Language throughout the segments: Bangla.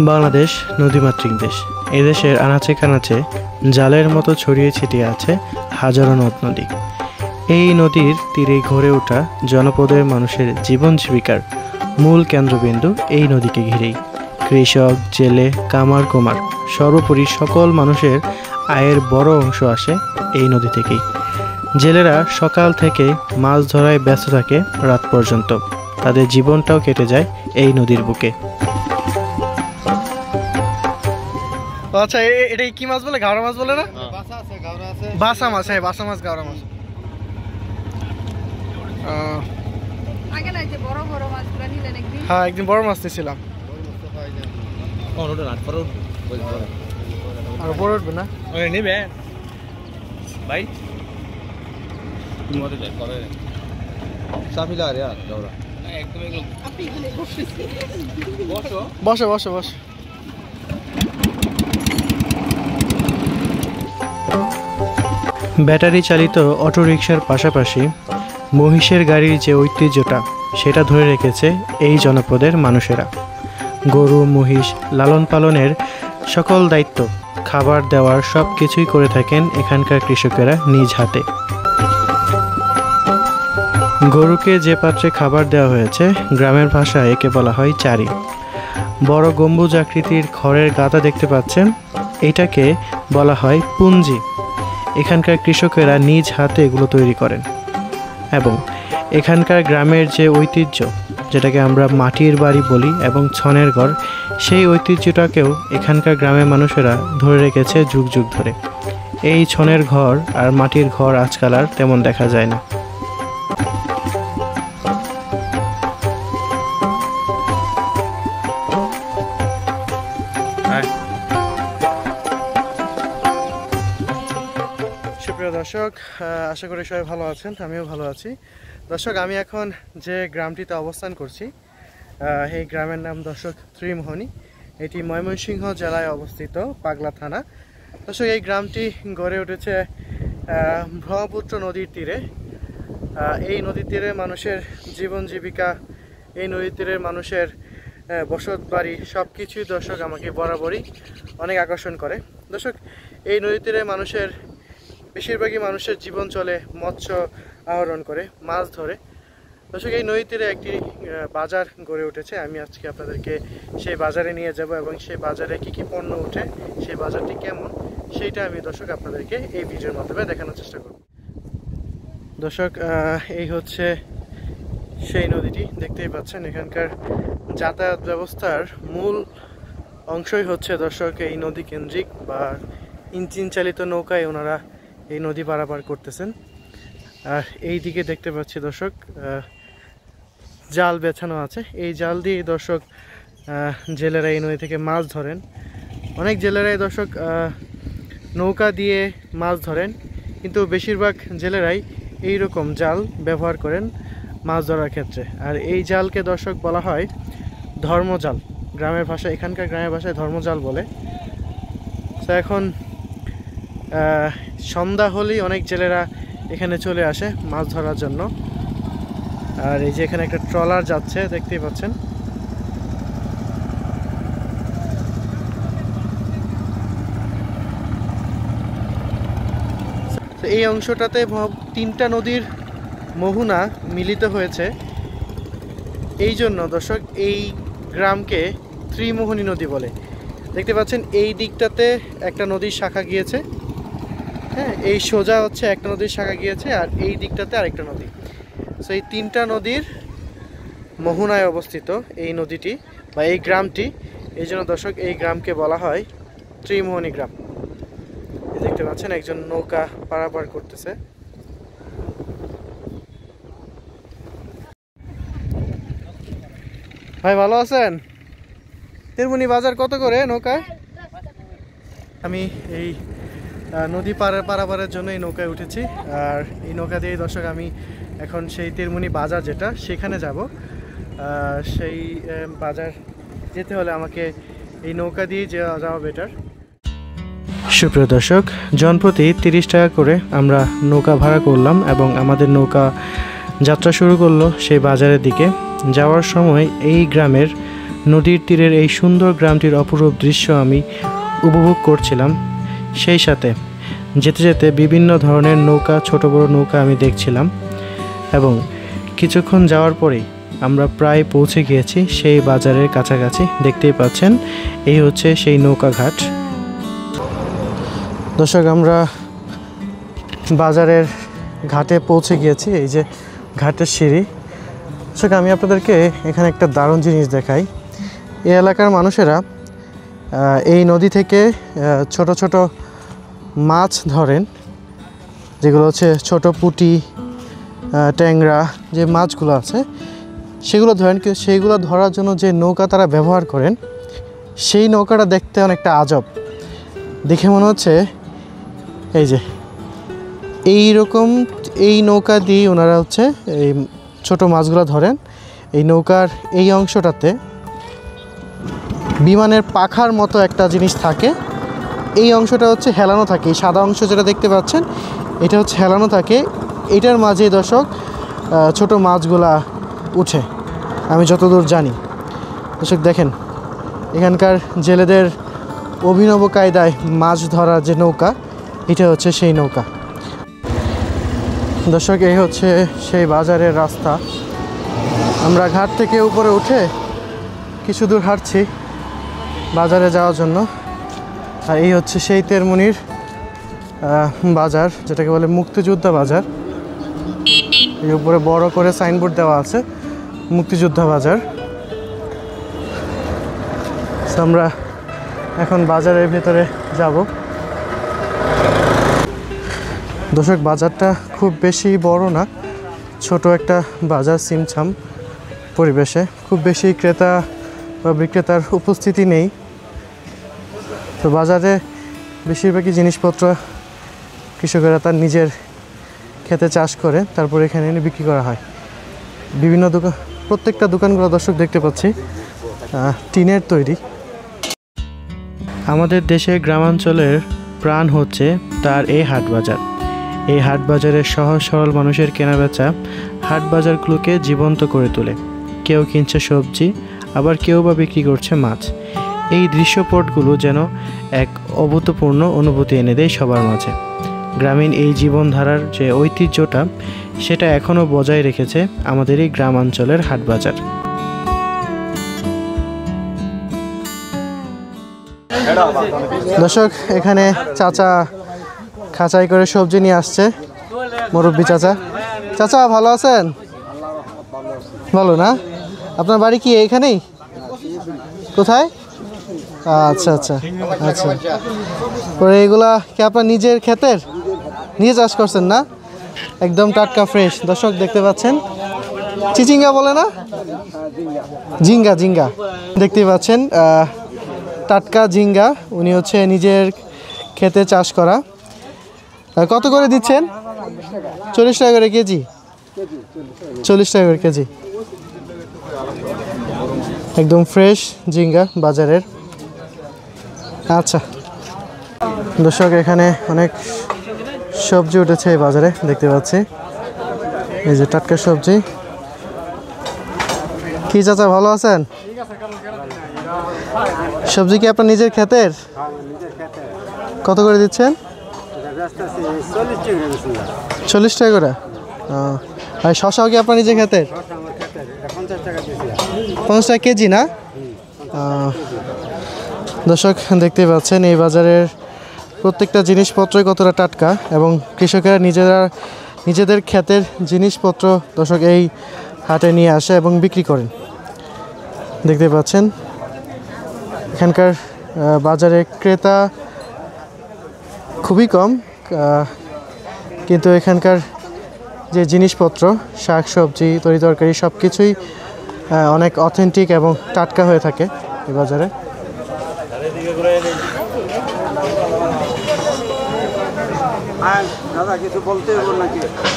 বাংলাদেশ নদীমাতৃক দেশ। এদেশের আনাচে কানাচে জালের মতো ছড়িয়ে ছিটিয়ে আছে হাজারো নদ নদী। এই নদীর তীরে গড়ে ওঠা জনপদের মানুষের জীবন জীবিকার মূল কেন্দ্রবিন্দু এই নদীকে ঘিরেই। কৃষক, জেলে, কামার কুমার সর্বোপরি সকল মানুষের আয়ের বড় অংশ আসে এই নদী থেকেই। জেলেরা সকাল থেকে মাছ ধরায় ব্যস্ত থাকে রাত পর্যন্ত। তাদের জীবনটাও কেটে যায় এই নদীর বুকে। আচ্ছা, এটা কি মাছ বলে? গাওরা মাছ বলে না? বাসা মাছ। হ্যাঁ, বাসা মাছ, গাওরা মাছ। হ্যাঁ, একদিন বড় মাছ নিয়েছিলাম। আর বড় উঠবে না নিবে ভাই। বসো বসো বসো। ব্যাটারি চালিত অটোরিকশার পাশাপাশি মহিষের গাড়ির যে ঐতিহ্যটা সেটা ধরে রেখেছে এই জনপদের মানুষেরা। গরু মহিষ লালন পালনের সকল দায়িত্ব, খাবার দেওয়ার সব কিছুই করে থাকেন এখানকার কৃষকেরা নিজ হাতে। গরুকে যে পাত্রে খাবার দেওয়া হয়েছে গ্রামের ভাষায় একে বলা হয় চারি। বড় গম্বুজ আকৃতির খড়ের গাদা দেখতে পাচ্ছেন, এটাকে বলা হয় পুঞ্জি। এখানকার কৃষকেরা নিজ হাতে এগুলো তৈরি করেন এবং এখানকার গ্রামের যে ঐতিহ্য, যেটাকে আমরা মাটির বাড়ি বলি এবং ছনের ঘর, সেই ঐতিহ্যটাকেও এখানকার গ্রামের মানুষেরা ধরে রেখেছে যুগ যুগ ধরে। এই ছনের ঘর আর মাটির ঘর আজকাল আর তেমন দেখা যায় না। সুপ্রিয় দর্শক, আশা করি সবাই ভালো আছেন, আমিও ভালো আছি। দর্শক, আমি এখন যে গ্রামটিতে অবস্থান করছি এই গ্রামের নাম দর্শক ত্রিমোহনী। এটি ময়মনসিংহ জেলায় অবস্থিত, পাগলা থানা। দর্শক, এই গ্রামটি গড়ে উঠেছে ব্রহ্মপুত্র নদীর তীরে। এই নদীর তীরে মানুষের জীবন জীবিকা, এই নদীর তীরের মানুষের বসত বাড়ি সব কিছুই দর্শক আমাকে বরাবরই অনেক আকর্ষণ করে। দর্শক, এই নদীর তীরে মানুষের বেশিরভাগই মানুষের জীবন চলে মৎস্য আহরণ করে, মাছ ধরে। দর্শক, এই নদীর তীরে একটি বাজার গড়ে উঠেছে। আমি আজকে আপনাদেরকে সেই বাজারে নিয়ে যাব এবং সেই বাজারে কি কি পণ্য ওঠে, সেই বাজারটি কেমন, সেইটা আমি দর্শক আপনাদেরকে এই ভিডিওর মাধ্যমে দেখানোর চেষ্টা করব। দর্শক, এই হচ্ছে সেই নদীটি, দেখতেই পাচ্ছেন। এখানকার যাতায়াত ব্যবস্থার মূল অংশই হচ্ছে দর্শক এই নদী কেন্দ্রিক বা ইঞ্জিন চালিত নৌকায় ওনারা এই নদী পারাপার করতেছেন। আর এই দিকে দেখতে পাচ্ছি দর্শক জাল বেছানো আছে। এই জাল দিয়ে দর্শক জেলেরা এই নদী থেকে মাছ ধরেন। অনেক জেলেরাই দর্শক নৌকা দিয়ে মাছ ধরেন, কিন্তু বেশিরভাগ জেলেরাই এই রকম জাল ব্যবহার করেন মাছ ধরার ক্ষেত্রে। আর এই জালকে দর্শক বলা হয় ধর্মজাল। গ্রামের ভাষায়, এখানকার গ্রামের ভাষায় ধর্মজাল বলে। তো এখন সন্ধ্যা হলেই অনেক জেলেরা এখানে চলে আসে মাছ ধরার জন্য। আর এই যে এখানে একটা ট্রলার যাচ্ছে, দেখতেই পাচ্ছেন। এই অংশটাতে তিনটা নদীর মোহনা মিলিত হয়েছে। এই জন্য দর্শক এই গ্রামকে ত্রিমোহনী নদী বলে। দেখতে পাচ্ছেন এই দিকটাতে একটা নদীর শাখা গিয়েছে, হ্যাঁ, এই সোজা হচ্ছে একটা নদীর শাখা গিয়েছে, আর এই দিকটাতে আরেকটা নদী। সো এই তিনটা নদীর মোহনায় অবস্থিত এই নদীটি বা এই গ্রামটি। এই জন্য দর্শক এই গ্রামকে বলা হয় ত্রিমোহনী গ্রাম। দেখতে পাচ্ছেন একজন নৌকা পারাপার করতেছে। ভাই ভালো আছেন? ত্রিমোহনী বাজার কত করে নৌকায়? আমি এই নদী পারাপারের জন্য এই নৌকায় উঠেছি। আর এই নৌকা দিয়ে দর্শক আমি এখন সেই ত্রিমোহনী বাজার যেটা, সেখানে যাব। সেই বাজার যেতে হলে আমাকে এই নৌকা দিয়ে যাওয়া বেটার। সুপ্রিয় দর্শক, জনপ্রতি 30 টাকা করে আমরা নৌকা ভাড়া করলাম এবং আমাদের নৌকা যাত্রা শুরু করলো সেই বাজারের দিকে। যাওয়ার সময় এই গ্রামের নদীর তীরের এই সুন্দর গ্রামটির অপরূপ দৃশ্য আমি উপভোগ করছিলাম। সেই সাথে যেতে যেতে বিভিন্ন ধরনের নৌকা, ছোট বড় নৌকা আমি দেখছিলাম এবং কিছুক্ষণ যাওয়ার পরেই আমরা প্রায় পৌঁছে গিয়েছি সেই বাজারের কাছাকাছি। দেখতেই পাচ্ছেন এই হচ্ছে সেই নৌকা ঘাট। দর্শক, আমরা বাজারের ঘাটে পৌঁছে গিয়েছি। এই যে ঘাটের সিঁড়ি। দর্শক, আমি আপনাদেরকে এখানে একটা দারুণ জিনিস দেখাই। এই এলাকার মানুষেরা এই নদী থেকে ছোট ছোট মাছ ধরেন, যেগুলো হচ্ছে ছোট পুঁটি, ট্যাংরা, যে মাছগুলো আছে সেগুলো ধরেন। কিন্তু সেইগুলো ধরার জন্য যে নৌকা তারা ব্যবহার করেন, সেই নৌকাটা দেখতে অনেকটা আজব। দেখে মনে হচ্ছে এই যে এইরকম এই নৌকা দিয়ে ওনারা হচ্ছে এই ছোট মাছগুলো ধরেন। এই নৌকার এই অংশটাতে বিমানের পাখার মতো একটা জিনিস থাকে। এই অংশটা হচ্ছে হেলানো থাকে। এই সাদা অংশ যেটা দেখতে পাচ্ছেন, এটা হচ্ছে হেলানো থাকে। এটার মাঝে দর্শক ছোট মাছগুলা উঠে, আমি যতদূর জানি। দর্শক দেখেন, এখানকার জেলেদের অভিনব কায়দায় মাছ ধরার যে নৌকা, এটা হচ্ছে সেই নৌকা। দর্শক, এই হচ্ছে সেই বাজারের রাস্তা। আমরা ঘাট থেকে উপরে উঠে কিছু দূর হাঁটছি বাজারে যাওয়ার জন্য। আর এই হচ্ছে সেই তেরমুনির বাজার, যেটাকে বলে মুক্তিযোদ্ধা বাজার। এই উপরে বড় করে সাইনবোর্ড দেওয়া আছে, মুক্তিযোদ্ধা বাজার। আমরা এখন বাজারের ভিতরে যাব। দর্শক, বাজারটা খুব বেশি বড় না, ছোট একটা বাজার, ছিমছাম পরিবেশে। খুব বেশি ক্রেতা বা বিক্রেতার উপস্থিতি নেই। তো বাজারে বেশিরভাগই জিনিসপত্র কৃষকেরা তার নিজের খেতে চাষ করে, তারপর এখানে এনে বিক্রি করা হয়। বিভিন্ন দোকান, প্রত্যেকটা দোকানগুলো দর্শক দেখতে পাচ্ছি টিনের তৈরি। আমাদের দেশের গ্রামাঞ্চলের প্রাণ হচ্ছে তার এই হাট বাজার। এই হাট বাজারের সহজ সরল মানুষের কেনাবেচা হাট বাজারগুলোকে জীবন্ত করে তোলে। কেউ কিনছে সবজি, আবার কেউ বা বিক্রি করছে মাছ। এই দৃশ্যপটগুলো যেন এক অভূতপূর্ণ অনুভূতি এনে দেয় সবার মাঝে। গ্রামীণ এই জীবনধারার যে ঐতিহ্যটা, সেটা এখনও বজায় রেখেছে আমাদের এই গ্রামাঞ্চলের হাট বাজার। দর্শক, এখানে চাচা খাঁচাই করে সবজি নিয়ে আসছে, মুরব্বী চাচা। চাচা ভালো আছেন? ভালো না? আপনার বাড়ি কি এইখানেই? কোথায়? আচ্ছা আচ্ছা আচ্ছা। পরে এগুলা কি আপনার নিজের ক্ষেতের? নিজে চাষ করছেন না? একদম টাটকা ফ্রেশ। দর্শক দেখতে পাচ্ছেন, চিচিঙ্গা বলে না, ঝিঙ্গা, ঝিঙ্গা দেখতেই পাচ্ছেন, টাটকা ঝিঙ্গা। উনি হচ্ছে নিজের ক্ষেতে চাষ করা। কত করে দিচ্ছেন? 40 টাকা করে কেজি। 40 টাকা করে কেজি, একদম ফ্রেশ ঝিঙ্গা বাজারের। আচ্ছা দর্শক, এখানে অনেক সবজি উঠেছে এই বাজারে, দেখতে পাচ্ছি। এই যে টাটকা সবজি। কি চাচা ভালো আছেন? সবজি কি আপনার নিজের ক্ষেতের? কত করে দিচ্ছেন? 40 টাকা করে। আর শশাও কি আপনার নিজের ক্ষেতের? 50 টাকা কেজি না? দর্শক দেখতেই পাচ্ছেন, এই বাজারের প্রত্যেকটা জিনিসপত্রই কতটা টাটকা, এবং কৃষকেরা নিজেদের ক্ষেতের জিনিসপত্র দর্শক এই হাটে নিয়ে আসে এবং বিক্রি করেন। দেখতে পাচ্ছেন এখানকার বাজারে ক্রেতা খুবই কম, কিন্তু এখানকার যে জিনিসপত্র, শাক সবজি, তরি তরকারি সব কিছুই অনেক অথেন্টিক এবং টাটকা হয়ে থাকে এই বাজারে।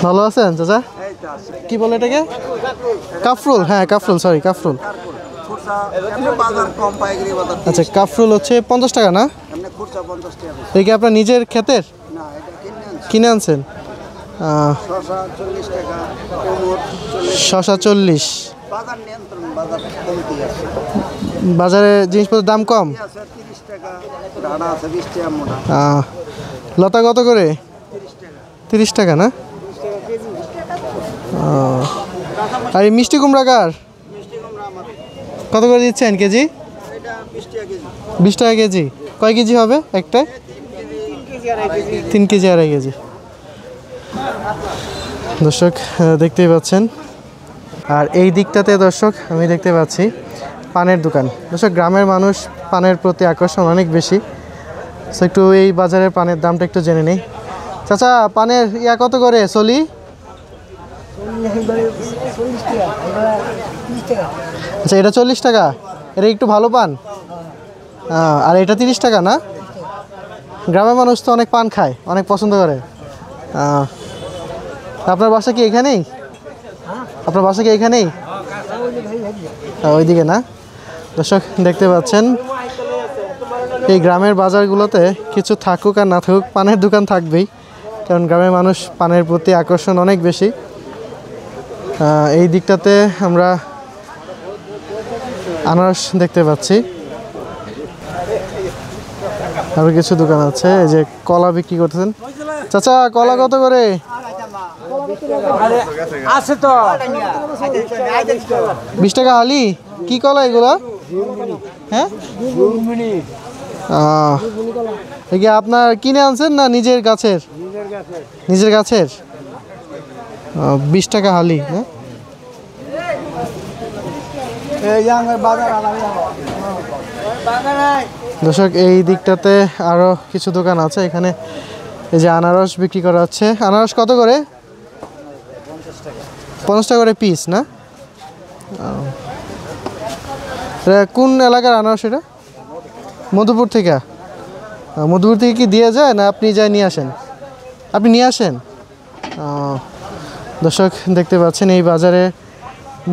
ভালো আছেন চাচা? কি বলে এটাকে? কাফরুল। হ্যাঁ কাফরুল, সরি কাফরুল। আচ্ছা, কাফরুল হচ্ছে 50 টাকা না? এই কি আপনার নিজের ক্ষেতের? কিনে আনছেন? শশা 40, বাজারে জিনিসপত্রের দাম কম। লতা কত করে? 30 টাকা না? আর এই মিষ্টি কুমড়া কার? কত করে দিচ্ছেন কেজি? 20 টাকা কেজি। কয় কেজি হবে একটা? 3 কেজি 2.5 কেজি। দর্শক দেখতেই পাচ্ছেন। আর এই দিকটাতে দর্শক আমি দেখতে পাচ্ছি পানের দোকান। দর্শক গ্রামের মানুষ পানের প্রতি আকর্ষণ অনেক বেশি। সো একটু এই বাজারের পানের দামটা একটু জেনে নেই। চাচা পানের ইয়া কত করে চলি? আচ্ছা এটা 40 টাকা। এটা একটু ভালো পান। আর এটা 30 টাকা না? গ্রামের মানুষ তো অনেক পান খায়, অনেক পছন্দ করে। আপনার বাসা কি এখানেই? আপনার বাসা কি এখানেই? ওইদিকে না? দর্শক দেখতে পাচ্ছেন এই গ্রামের বাজারগুলোতে কিছু থাকুক আর না থাকুক পানের দোকান থাকবেই, কারণ গ্রামের মানুষ পানের প্রতি আকর্ষণ অনেক বেশি। এই দিকটাতে আমরা আনারস দেখতে পাচ্ছি, আরও কিছু দোকান আছে। এই যে কলা বিক্রি করতেছেন। চাচা কলা কত করে? আছে তো 20 টাকা হালি। কি কলা এগুলা? হ্যাঁ আপনার কিনে আনছেন না নিজের গাছের? নিজের গাছের। 20 টাকা হালি। হ্যাঁ দর্শক এই দিকটাতে আরো কিছু দোকান আছে। এখানে এই যে আনারস বিক্রি করা হচ্ছে। আনারস কত করে? 50 টাকা করে পিস না? কোন এলাকার আনারস এটা? মধুপুর থেকে। মধুপুর থেকে কি দিয়ে যায় না আপনি যাই নিয়ে আসেন? আপনি নিয়ে আসেন। দর্শক দেখতে পাচ্ছেন এই বাজারে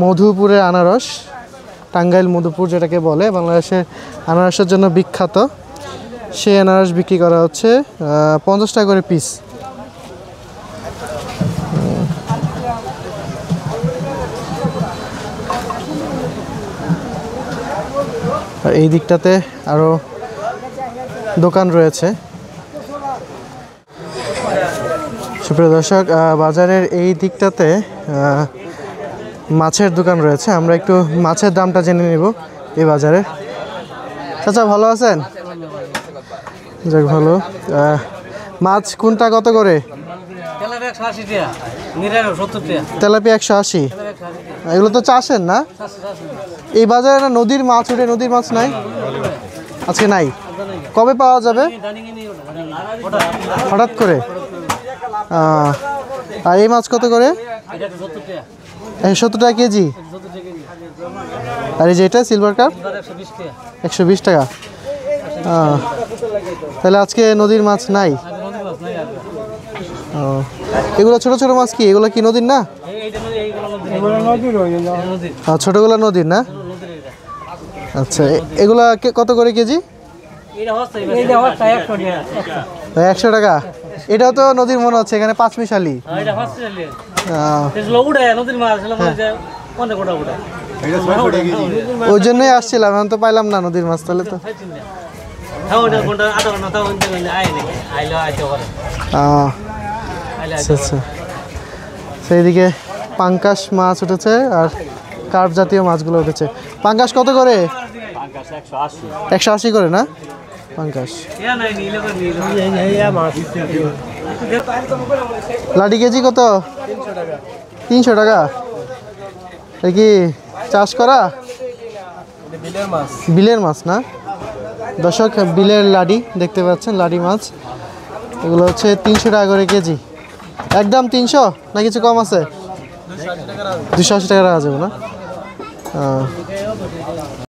মধুপুরের আনারস, টাঙ্গাইল মধুপুর যেটাকে বলে, বাংলাদেশের আনারসের জন্য বিখ্যাত, সেই আনারস বিক্রি করা হচ্ছে 50 টাকা করে পিস। আর এই দিকটাতে আরও দোকান রয়েছে। সুপ্রিয় দর্শক বাজারের এই দিকটাতে মাছের দোকান রয়েছে। আমরা একটু মাছের দামটা জেনে নিব এই বাজারে। চাচা ভালো আছেন? যাক ভালো। মাছ কোনটা কত করে? তেলাপিয়া 180। এগুলো তো চাষের না? এই বাজারে না নদীর মাছ ওঠে? নদীর মাছ নাই আজকে? নাই। কবে পাওয়া যাবে? হঠাৎ করে। আর এই মাছ কত করে? 70 টাকা কেজি। আর এই যে এটা সিলভার কাপ 120 টাকা। তাহলে আজকে নদীর মাছ নাই। এগুলো ছোট ছোট মাছ কি? এগুলো কি নদীর না? ছোটগুলো নদীর না? আচ্ছা এগুলা কত করে কেজি? 100 টাকা। এটাও তো নদীর মনে হচ্ছে, এখানে 5 মিশালি। ওই জন্যই আসছিলাম, এখন তো পাইলাম না নদীর মাছ। তাহলে তো আচ্ছা। সেইদিকে পাঙ্কাশ মাছ উঠেছে আর কার্প জাতীয় মাছগুলো উঠেছে। পাঙ্কাশ কত করে? 180 করে না পাঙ্কাশ। লাডি কেজি কত? 300 টাকা। এ কি চাষ করা? বিলের মাছ না? দর্শক বিলের লাডি দেখতে পাচ্ছেন, লাডি মাছ। এগুলো হচ্ছে 300 টাকা করে কেজি। একদম 300 না কিছু কম আছে? 280 টাকা রাখা যাবে না?